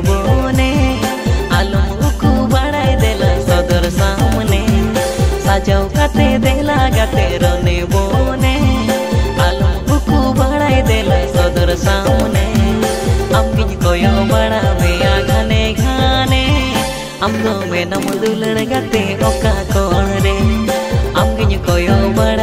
बोने आलम उकू बड़ाई देला सदर सामने साजाव काते देला गाते रने बोने आलम उकू बड़ाई देला सदर सामने अमगिन कोयो बड़ा बेया घने घाने हम दो में नम दुलड़ गाते ओका कोरे अमगिन कोयो बड़ा